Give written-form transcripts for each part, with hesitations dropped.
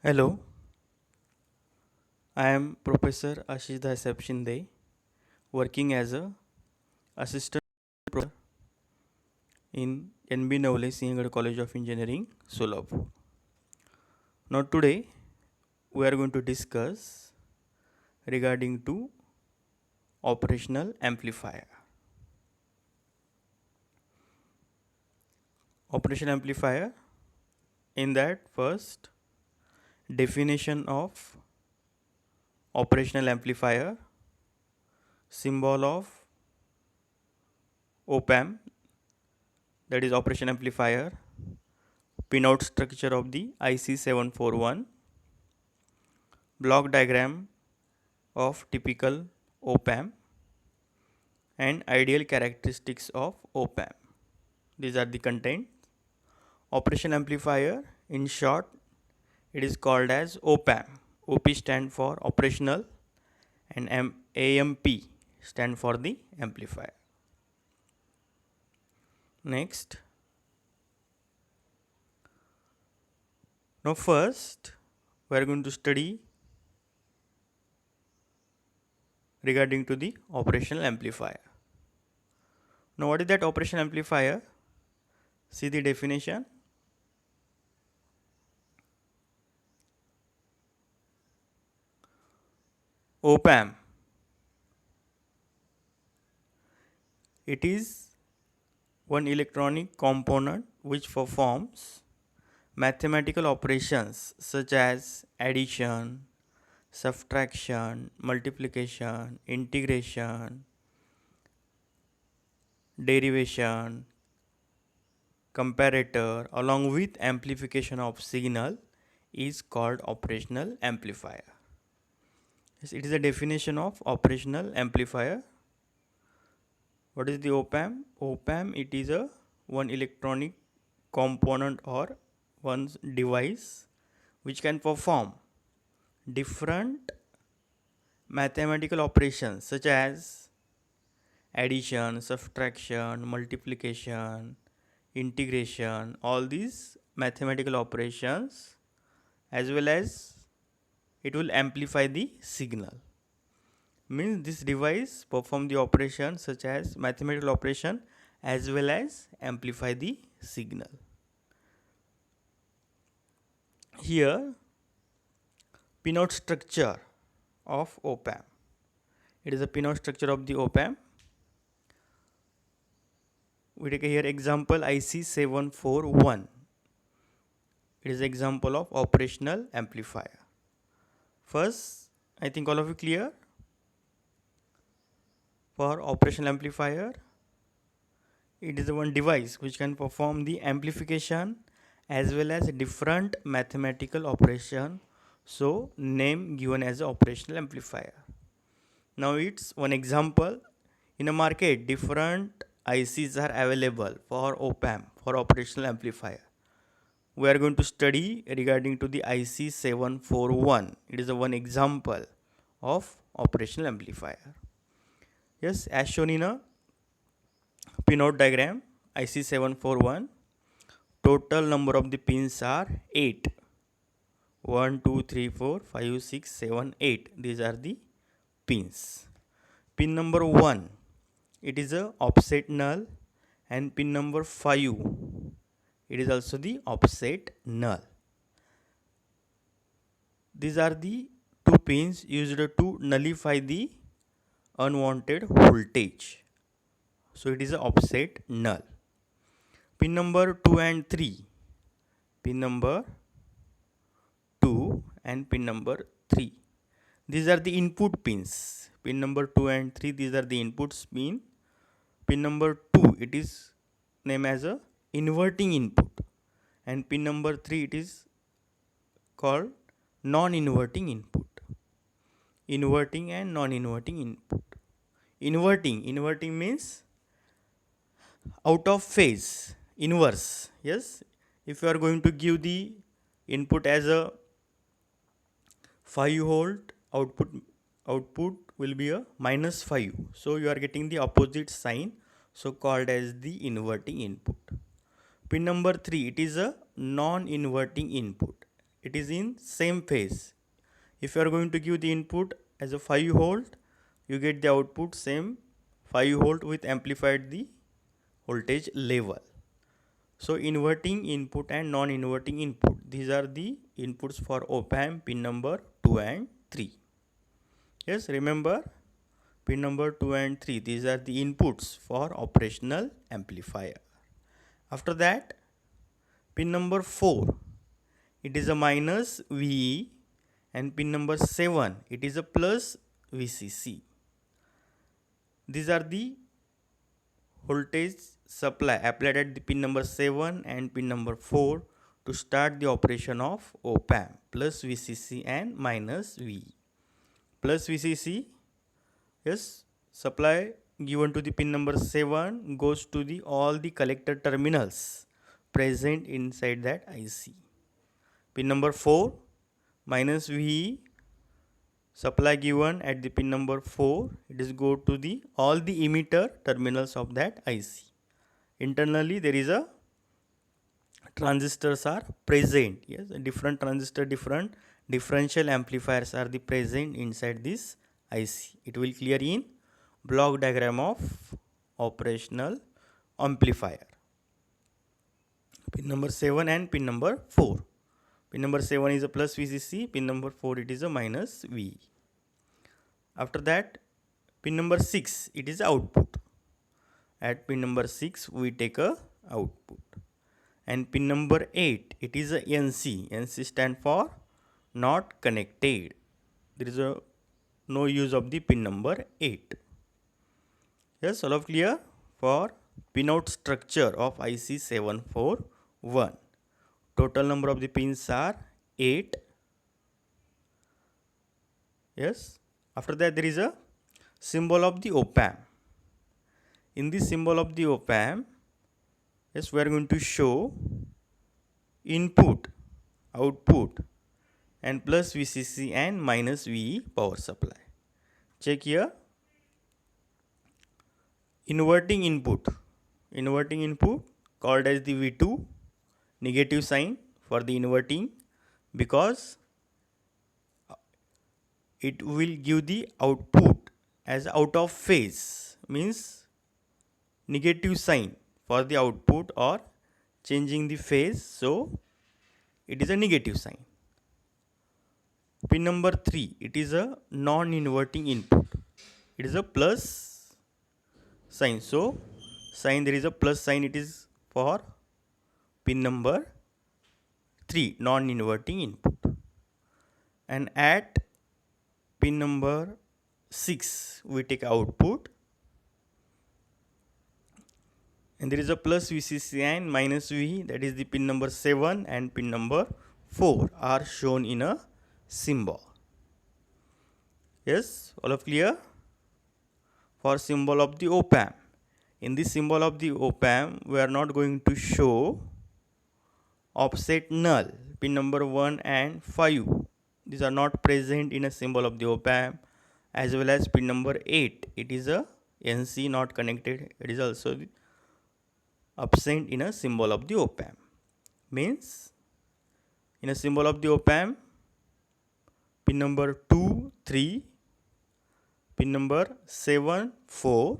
Hello, I am Professor Ashish Dasab Shinde, working as a assistant professor in NB Navle Singhad College of Engineering, Solapur. Now today we are going to discuss regarding to operational amplifier. Operational amplifier, in that first definition of operational amplifier, symbol of op-amp, that is operation amplifier, pinout structure of the IC741, block diagram of typical op-amp, and ideal characteristics of op-amp. These are the content. Operation amplifier, in short, it is called as op-amp. OP stand for operational and AMP stand for the amplifier. Next, now first we are going to study regarding to the operational amplifier. Now what is that operational amplifier? See the definition. Op-amp, it is one electronic component which performs mathematical operations such as addition, subtraction, multiplication, integration, derivation, comparator along with amplification of signal is called operational amplifier. Yes, it is a definition of operational amplifier. What is the op-amp? Op-amp, it is a one electronic component or one device which can perform different mathematical operations such as addition, subtraction, multiplication, integration, all these mathematical operations, as well as it will amplify the signal. Means this device perform the operation such as mathematical operation as well as amplify the signal. Here, pinout structure of op-amp. It is a pinout structure of the op-amp. We take here example IC741. It is example of operational amplifier. First, I think all of you clear. For operational amplifier, it is the one device which can perform the amplification as well as different mathematical operation. So name given as a operational amplifier. Now it's one example. In a market, different ICs are available for op-amp, for operational amplifier. We are going to study regarding to the IC741. It is a one example of operational amplifier. Yes, as shown in a pinout diagram, IC741, total number of the pins are 8. 1, 2, 3, 4, 5, 6, 7, 8. These are the pins. Pin number 1, it is a offset null, and pin number 5, it is also the offset null. These are the two pins used to nullify the unwanted voltage. So it is a offset null. Pin number 2 and 3. Pin number 2 and pin number 3. These are the input pins. Pin number 2 and 3, these are the inputs pin. Pin number 2, it is named as a inverting input. And pin number 3, it is called non-inverting input. Inverting and non-inverting input. Inverting means out of phase, inverse. Yes, if you are going to give the input as a 5 volt, output will be a -5. So you are getting the opposite sign, so called as the inverting input. Pin number 3, it is a non-inverting input. it is in same phase. If you are going to give the input as a 5 volt, you get the output same 5 volt with amplified the voltage level. So inverting input and non-inverting input, these are the inputs for op-amp pin number 2 and 3. Yes, remember pin number 2 and 3, these are the inputs for operational amplifier. After that, pin number 4, it is a minus VE, and pin number 7, it is a plus VCC. These are the voltage supply applied at the pin number 7 and pin number 4 to start the operation of op-amp, plus VCC and minus VE. Plus VCC, yes, supply given to the pin number 7 goes to the all the collector terminals present inside that IC. Pin number 4, minus VE, supply given at the pin number 4, it is go to the all the emitter terminals of that IC. Internally there is a transistors are present. Yes, different transistor, different differential amplifiers are the present inside this IC. It will clear in block diagram of operational amplifier. Pin number 7 and pin number 4. Pin number 7 is a plus VCC, pin number 4 it is a minus VE. After that, pin number 6, it is output. At pin number 6 we take a output. And pin number 8, it is a NC. NC stand for not connected. There is a no use of the pin number 8. Yes, all of clear for pinout structure of IC 741. Total number of the pins are 8. Yes. After that, there is a symbol of the op-amp. In the symbol of the op-amp, yes, we are going to show input, output, and plus VCC and minus VE power supply. Check here. Inverting input called as the V2, negative sign for the inverting, because it will give the output as out of phase, means negative sign for the output or changing the phase, so it is a negative sign. Pin number 3, it is a non-inverting input, it is a plus sign, so sign there is a plus sign, it is for pin number 3, non-inverting input. And at pin number 6 we take output, and there is a plus VCC and minus V, that is the pin number 7 and pin number 4 are shown in a symbol. Yes, all of clear for symbol of the op-amp. In this symbol of the op-amp, we are not going to show offset null, pin number 1 and 5. These are not present in a symbol of the op-amp, as well as pin number 8. It is a NC not connected. It is also absent in a symbol of the op-amp. Means in a symbol of the op-amp, pin number 2, 3, pin number 7, 4,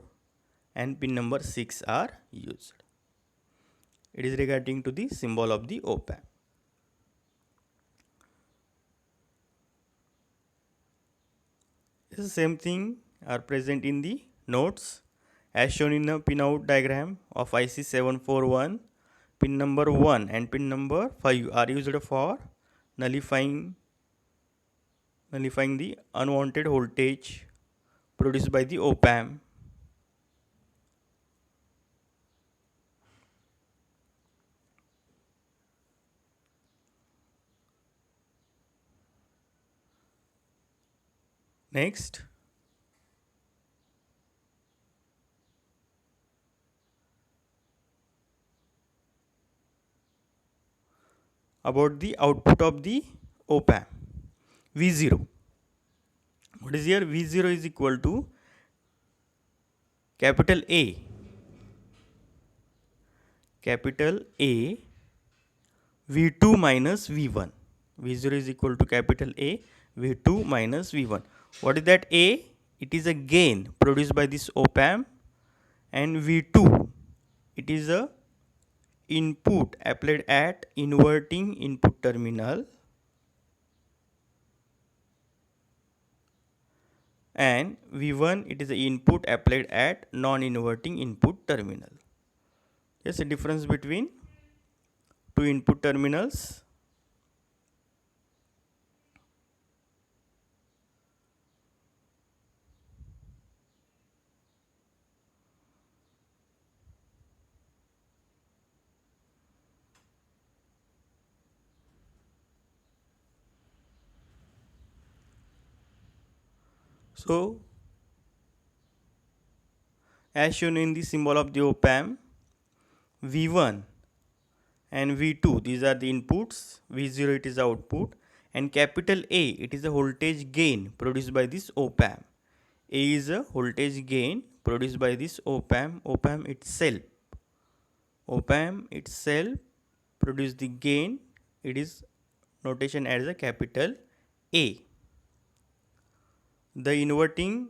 and pin number 6 are used. It is regarding to the symbol of the op-amp. The same thing are present in the notes as shown in the pinout diagram of IC 741. Pin number 1 and pin number 5 are used for nullifying the unwanted voltage produced by the op-amp. Next, about the output of the op-amp, V0. What is here? V0 is equal to capital A V2 minus V1. V0 is equal to capital A, V2 minus V1. What is that A? It is a gain produced by this op amp, and V2, it is a input applied at inverting input terminal, and V1, it is the input applied at non-inverting input terminal. Yes, the difference between two input terminals. So, as shown in the symbol of the op amp, V1 and V2, these are the inputs, V0 it is the output, and capital A, it is the voltage gain produced by this op amp. A is a voltage gain produced by this op amp. Op amp itself produce the gain, it is notation as a capital A. The inverting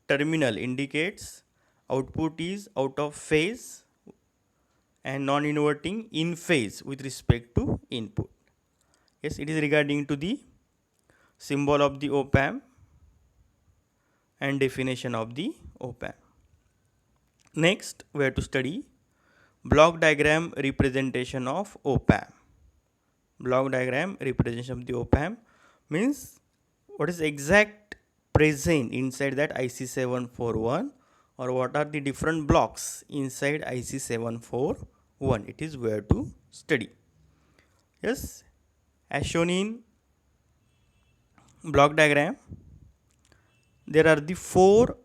terminal indicates output is out of phase and non-inverting in phase with respect to input. Yes, it is regarding to the symbol of the op amp and definition of the op amp. Next, we have to study block diagram representation of op amp. Block diagram representation of the op amp means what is exact present inside that IC741, or what are the different blocks inside IC741. It is where to study. Yes, as shown in block diagram, there are the 4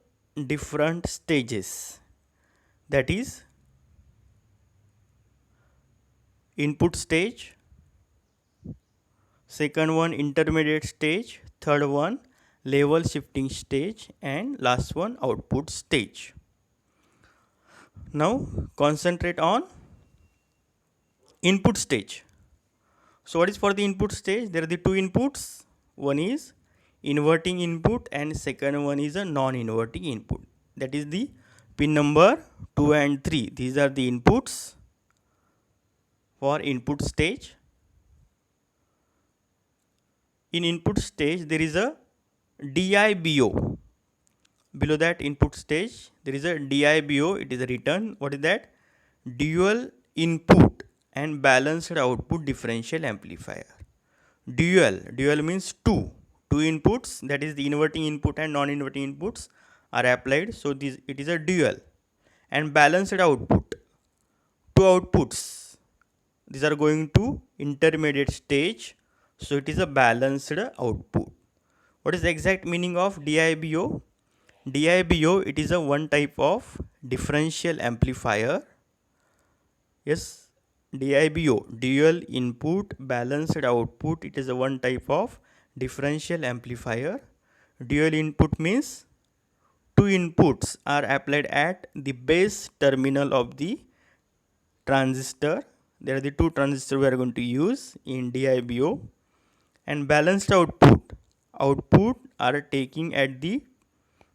different stages, that is input stage, second one intermediate stage, third one level shifting stage, and last one output stage. Now concentrate on input stage. So what is for the input stage? There are the 2 inputs. One is inverting input and second one is a non-inverting input. That is the pin number 2 and 3. These are the inputs for input stage. In input stage, there is a DIBO. Below that input stage, there is a DIBO. It is written. What is that? Dual input and balanced output differential amplifier. Dual means two inputs, that is the inverting input and non-inverting inputs are applied. So it is a dual. And balanced output, 2 outputs, these are going to intermediate stage. So it is a balanced output. What is the exact meaning of DIBO? DIBO, it is a one type of differential amplifier. Yes, DIBO, dual input balanced output, it is a one type of differential amplifier. Dual input means 2 inputs are applied at the base terminal of the transistor. There are the 2 transistors we are going to use in DIBO. And balanced output are taking at the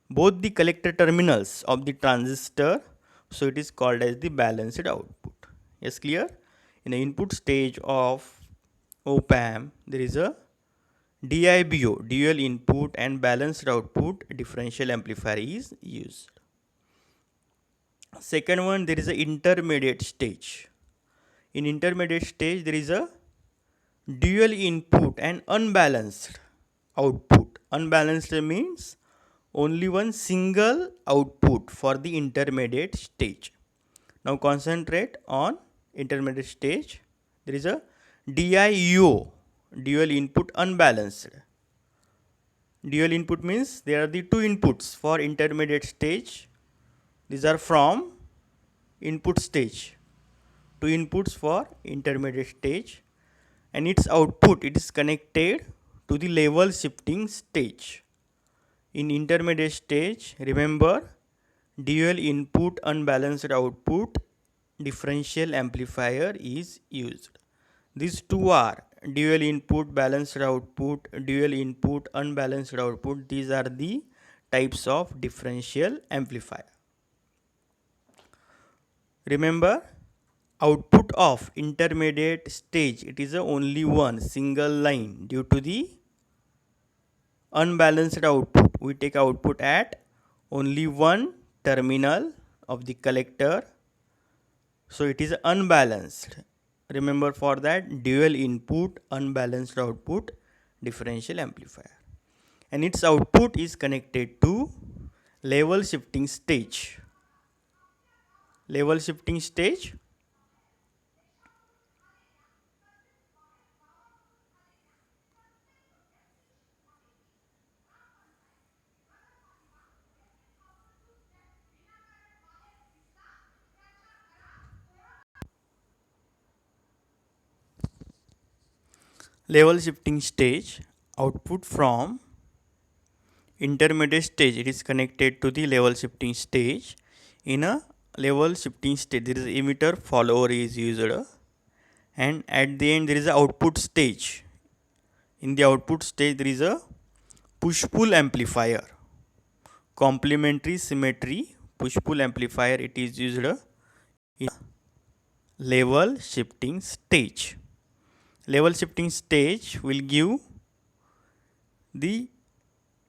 both the collector terminals of the transistor. So it is called as the balanced output. Yes, clear? In the input stage of op amp, there is a DIBO, dual input and balanced output differential amplifier is used. Second one, there is a intermediate stage. In intermediate stage, there is a dual input and unbalanced output. Unbalanced means only one single output for the intermediate stage. Now concentrate on intermediate stage. There is a DIO, dual input unbalanced. Dual input means there are the 2 inputs for intermediate stage. These are from input stage. 2 inputs for intermediate stage, and its output, it is connected to the level shifting stage. In intermediate stage, remember, dual input unbalanced output differential amplifier is used. These two are dual input, balanced output, dual input, unbalanced output. These are the types of differential amplifier. Remember, output of intermediate stage, it is a only one single line. Due to the unbalanced output, we take output at only one terminal of the collector, so it is unbalanced. Remember, for that, dual input, unbalanced output differential amplifier, and its output is connected to level shifting stage. Level shifting stage, level shifting stage, output from intermediate stage, it is connected to the level shifting stage. In a level shifting stage, there is emitter follower is used, and at the end there is a output stage. In the output stage, there is a push pull amplifier, complementary symmetry push pull amplifier, it is used in level shifting stage. Level shifting stage will give the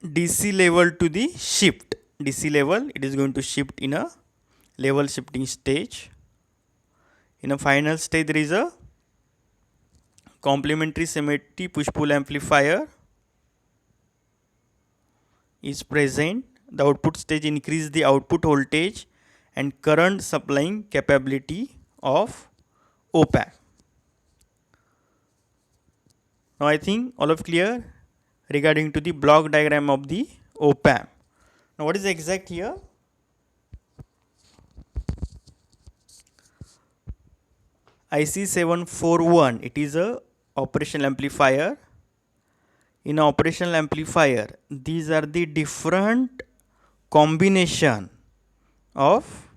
DC level to the shift. DC level, it is going to shift in a level shifting stage. In a final stage, there is a complementary symmetry push pull amplifier is present. The output stage increase the output voltage and current supplying capability of op-amp. Now I think all of clear regarding to the block diagram of the op-amp. Now what is exact here? IC 741, it is a operational amplifier. In an operational amplifier, these are the different combination of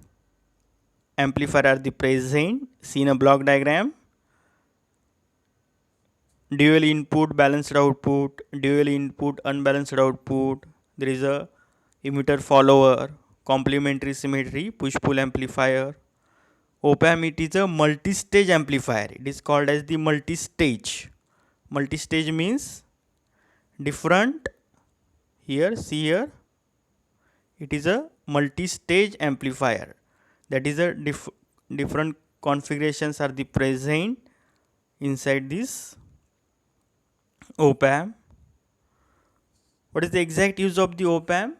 amplifier are the present. See in a block diagram, dual input, balanced output, dual input, unbalanced output. There is a emitter follower, complementary symmetry push pull amplifier. Op-amp, it is a multi-stage amplifier. It is called as the multi-stage. Multi-stage means different, here see here, it is a multi-stage amplifier. That is a different configurations are the present inside this op-amp. What is the exact use of the op-amp?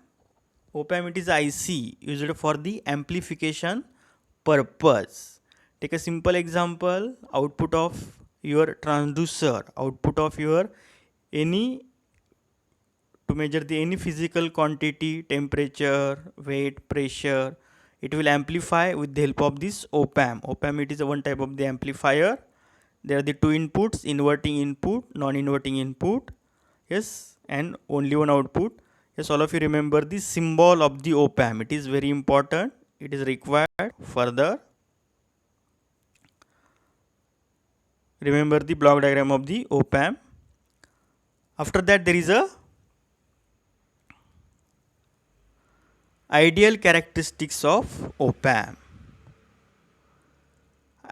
Op-amp, it is IC used for the amplification purpose. Take a simple example, output of your transducer, output of your any, to measure the any physical quantity, temperature, weight, pressure, it will amplify with the help of this op-amp. Op-amp, it is a one type of the amplifier. There are the two inputs, inverting input, non-inverting input, yes, and only one output. Yes, all of you remember the symbol of the op-amp. It is very important. It is required further. Remember the block diagram of the op-amp. After that, there is a ideal characteristics of op-amp.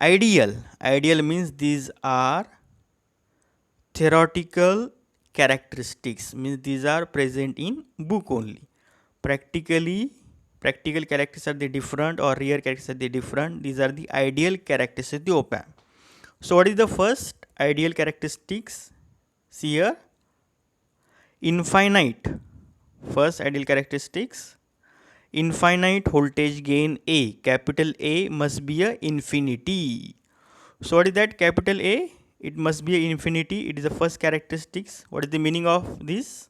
Ideal means these are theoretical characteristics, means these are present in book only. Practical characteristics are the different, or rare characteristics are the different. These are the ideal characteristics of the op-amp. So what is the first ideal characteristics? See here, infinite. First ideal characteristics, infinite voltage gain A. Capital A must be a infinity. So what is that capital A? It must be a infinity. It is the first characteristics. What is the meaning of this?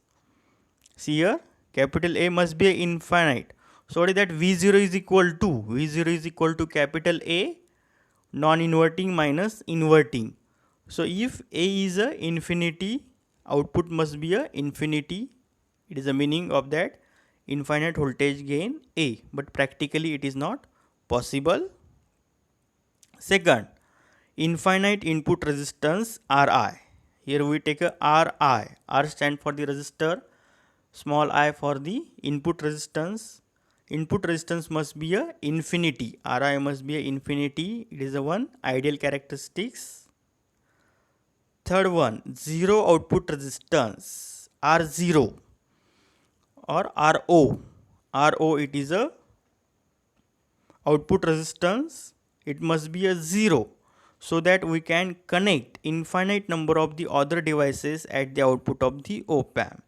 See here, capital A must be a infinite. So what is that? V0 is equal to, V0 is equal to capital A non-inverting minus inverting. So if A is a infinity, output must be a infinity. It is the meaning of that infinite voltage gain A, but practically it is not possible. Second, infinite input resistance Ri. Here we take a RI. R stand for the resistor, small I for the input resistance. Input resistance must be a infinity. Ri must be a infinity. It is a one ideal characteristics. Third one, zero output resistance, R0 or RO. RO, it is a output resistance. It must be a zero so that we can connect infinite number of the other devices at the output of the op-amp.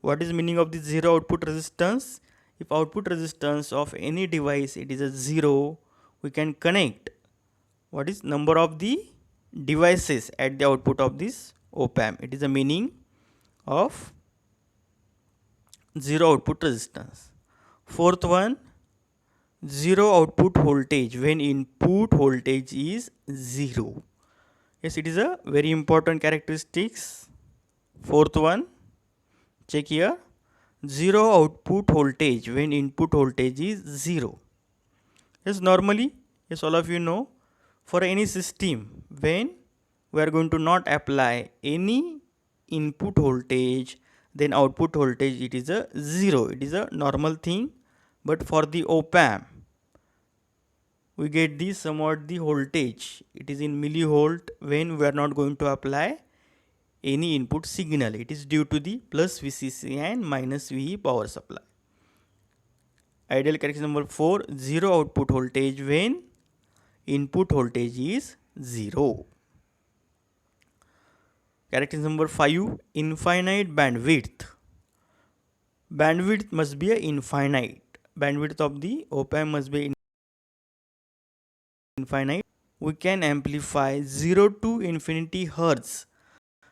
What is meaning of the zero output resistance? If output resistance of any device it is a zero, we can connect what is number of the devices at the output of this op-amp. It is the meaning of zero output resistance. Fourth one, zero output voltage when input voltage is zero. Yes, it is a very important characteristics. Fourth one, check here, zero output voltage when input voltage is zero. Yes, normally, yes, all of you know, for any system, when we are going to not apply any input voltage, then output voltage it is a zero. It is a normal thing. But for the op-amp, we get the somewhat the voltage. It is in millivolt when we are not going to apply any input signal. It is due to the plus VCC and minus VE power supply. Ideal characteristic number 4, zero output voltage when input voltage is 0. Characteristic number 5, infinite bandwidth. Bandwidth must be a infinite. Bandwidth of the op-amp must be infinite. We can amplify 0 to infinity hertz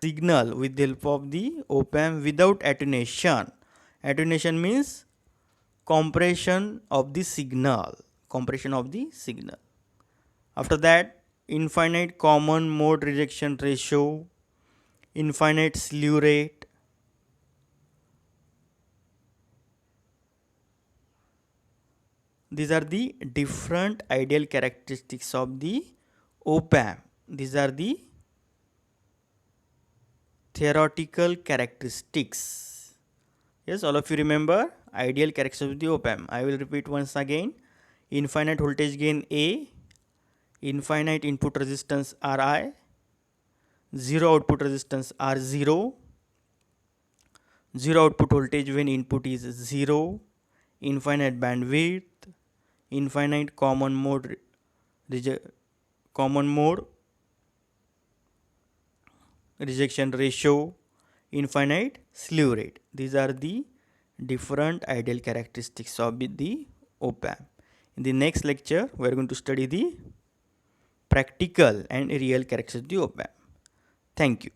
signal with the help of the op-amp without attenuation. Attenuation means compression of the signal. Compression of the signal. After that, infinite common mode rejection ratio, infinite slew rate. These are the different ideal characteristics of the op-amp. These are the theoretical characteristics. Yes, all of you remember ideal characteristics of the op-amp. I will repeat once again. Infinite voltage gain A, infinite input resistance Ri, zero output resistance R0, zero output voltage when input is 0, infinite bandwidth, infinite common mode rejection ratio, infinite slew rate. These are the different ideal characteristics of the op-amp. In the next lecture, we are going to study the practical and real characteristics of the op-amp. Thank you.